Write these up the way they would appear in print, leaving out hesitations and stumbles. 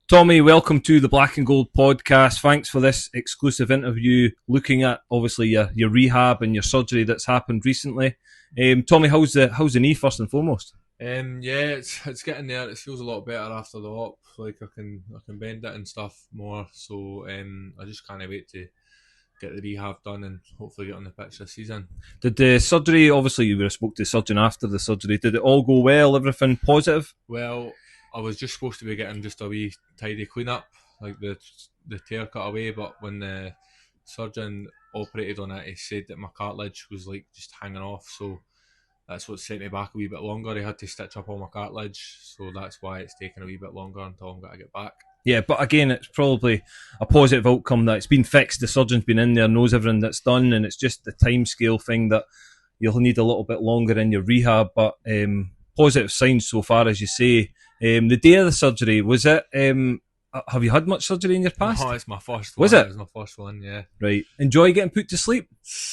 Tommy, welcome to the Black and Gold podcast. Thanks for this exclusive interview looking at obviously your rehab and your surgery that's happened recently. Tommy, how's the knee first and foremost? Yeah, it's getting there. It feels a lot better after the op. Like I can bend it and stuff more. So I just can't wait to get the rehab done and hopefully get on the pitch this season. Did the surgery, obviously you would have spoke to the surgeon after the surgery, did it all go well, everything positive? Well, I was just supposed to be getting just a wee tidy clean up, like the tear cut away, but when the surgeon operated on it, he said that my cartilage was like just hanging off, so that's what set me back a wee bit longer. He had to stitch up all my cartilage, so that's why it's taken a wee bit longer until I'm going to get back. Yeah, but again, it's probably a positive outcome that it's been fixed, the surgeon's been in there, knows everything that's done, and it's just the time scale thing that you'll need a little bit longer in your rehab, but positive signs so far, as you say. The day of the surgery, was it, have you had much surgery in your past? No, it's my first one. Was it? It was my first one, yeah. Right. Enjoy getting put to sleep?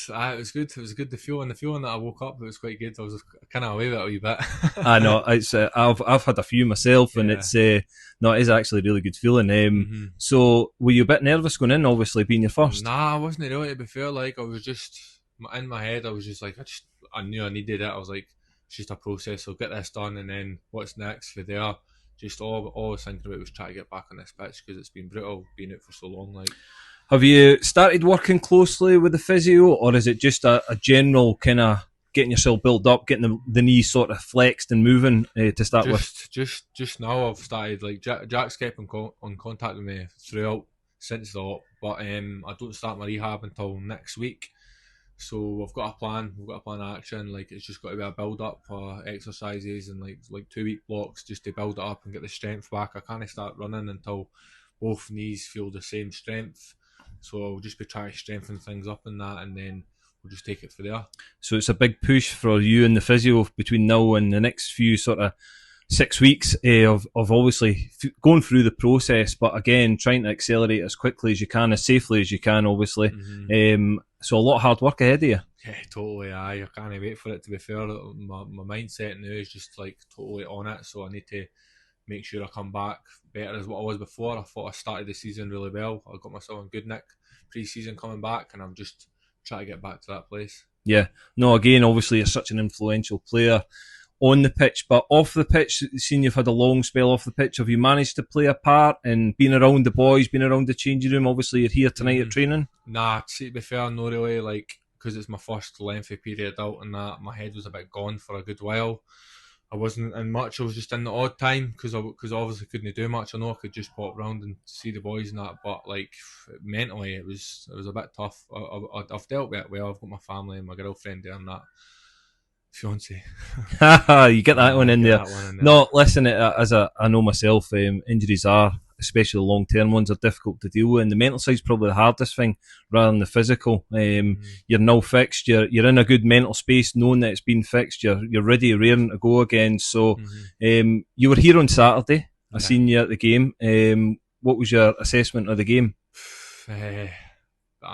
It was good. It was good. The feeling that I woke up, it was quite good. I was kind of away with it a wee bit. I know. It's I've had a few myself, and it's no, it is actually a really good feeling. So, were you a bit nervous going in? Obviously, being your first. Nah, I wasn't really. To be fair, like I was just in my head. I was just like, I knew I needed it. I was like, it's just a process. So get this done, and then what's next for there. Just all I was thinking about was trying to get back on this pitch because it's been brutal being out for so long. Like, have you started working closely with the physio, or is it just a general kind of getting yourself built up, getting the knee sort of flexed and moving to start with? Just now I've started. Like Jack's kept on contact with me throughout since the op, but I don't start my rehab until next week. So we've got a plan. We've got a plan of action. Like it's just got to be a build up for exercises and like 2-week blocks just to build it up and get the strength back. I can't start running until both knees feel the same strength. So I'll just be trying to strengthen things up in that, and then we'll just take it from there. So it's a big push for you and the physio between now and the next few sort of 6 weeks of obviously going through the process, but again trying to accelerate as quickly as you can, as safely as you can, obviously. So a lot of hard work ahead of you. Yeah, totally. I can't wait for it. To be fair, my mindset now is just like totally on it. So I need to make sure I come back better as what I was before. I thought I started the season really well. I got myself in good nick pre-season coming back, and I'm just trying to get back to that place. Yeah. No, again, obviously you're such an influential player on the pitch, but off the pitch, seeing you've had a long spell off the pitch, have you managed to play a part in being around the boys, being around the changing room? Obviously you're here tonight at training. Nah, to be fair, not really, like, because it's my first lengthy period out and that, my head was a bit gone for a good while. I wasn't in much. I was just in the odd time because I obviously couldn't do much. I know I could just pop round and see the boys and that, but like mentally it was a bit tough. I've dealt with it well. I've got my family and my girlfriend there and that. Fiance. You get that one in there. No, listen, I know myself, injuries are, especially the long-term ones, are difficult to deal with, and the mental side's probably the hardest thing rather than the physical. You're now fixed, you're in a good mental space knowing that it's been fixed, you're ready, raring to go again. So you were here on Saturday. I seen you at the game. What was your assessment of the game? A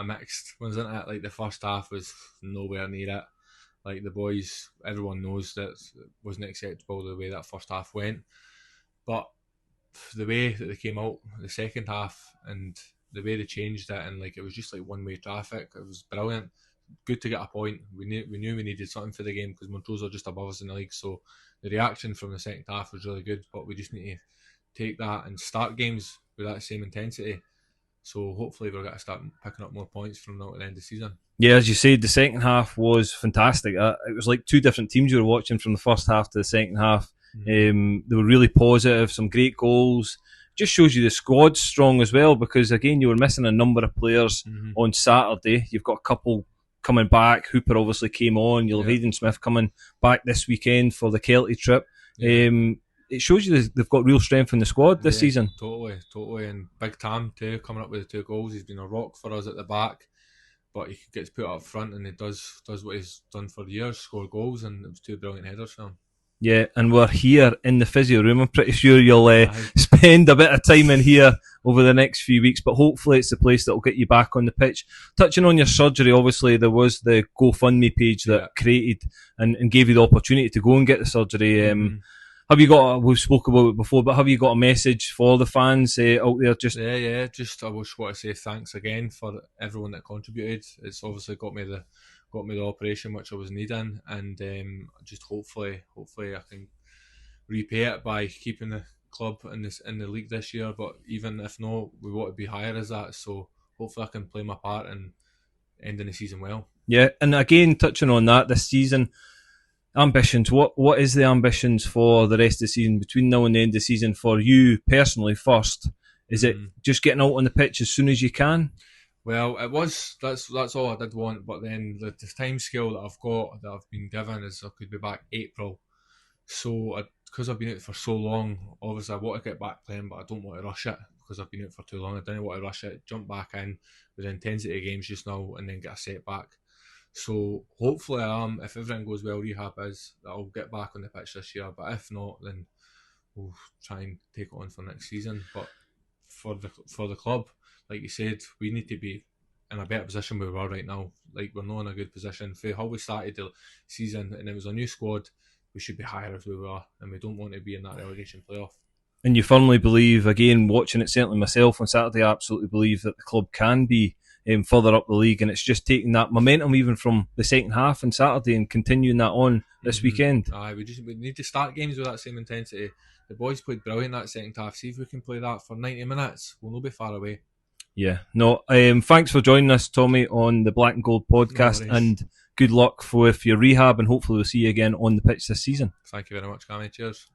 mixed, wasn't it? Like the first half was nowhere near it. Like the boys, everyone knows that it wasn't acceptable the way that first half went. But the way that they came out the second half and the way they changed it, and like it was just like one-way traffic. It was brilliant. Good to get a point. We knew we needed something for the game because Montrose are just above us in the league. So the reaction from the second half was really good. But we just need to take that and start games with that same intensity. So hopefully we're going to start picking up more points from now to the end of the season. Yeah, as you said, the second half was fantastic. It was like two different teams you were watching from the first half to the second half. They were really positive, some great goals. Just shows you the squad's strong as well, because again, you were missing a number of players on Saturday. You've got a couple coming back. Hooper obviously came on. You'll have Hayden Smith coming back this weekend for the Kelty trip. It shows you they've got real strength in the squad this season. Totally. And Big Tam too, coming up with the 2 goals. He's been a rock for us at the back, but he gets put up front and he does what he's done for years, score goals, and it was 2 brilliant headers for him. Yeah, and we're here in the physio room. I'm pretty sure you'll spend a bit of time in here over the next few weeks, but hopefully it's the place that will get you back on the pitch. Touching on your surgery, obviously there was the GoFundMe page that created and gave you the opportunity to go and get the surgery. Have you got? We've spoke about it before, but have you got a message for the fans out there? Just yeah. Just I just want to say thanks again for everyone that contributed. It's obviously got me the operation which I was needing, and just hopefully I can repay it by keeping the club in the league this year. But even if not, we want to be higher as that. So hopefully I can play my part in ending the season well. Yeah, and again, touching on that this season, ambitions. What is the ambitions for the rest of the season between now and the end of the season for you personally? First, is it just getting out on the pitch as soon as you can? Well, it was that's all I did want, but then the time scale that I've been given is I could be back April. So because I've been out for so long, obviously I want to get back playing, but I don't want to rush it because I've been out for too long. I don't want to rush it, jump back in with the intensity of games just now, and then get a setback. So hopefully, if everything goes well, rehab is that I'll get back on the pitch this year. But if not, then we'll try and take it on for next season. But for the club, like you said, we need to be in a better position where we are right now. Like we're not in a good position. For how we started the season and it was a new squad, we should be higher as we were, and we don't want to be in that relegation playoff. And you firmly believe, again, watching it, certainly myself on Saturday, I absolutely believe that the club can be further up the league, and it's just taking that momentum even from the second half on Saturday and continuing that on this weekend. We need to start games with that same intensity. The boys played brilliant that second half. See if we can play that for 90 minutes. We'll not be far away. Yeah, no. Thanks for joining us, Tommy, on the Black and Gold podcast, and good luck with your rehab, and hopefully we'll see you again on the pitch this season. Thank you very much, Cammy. Cheers.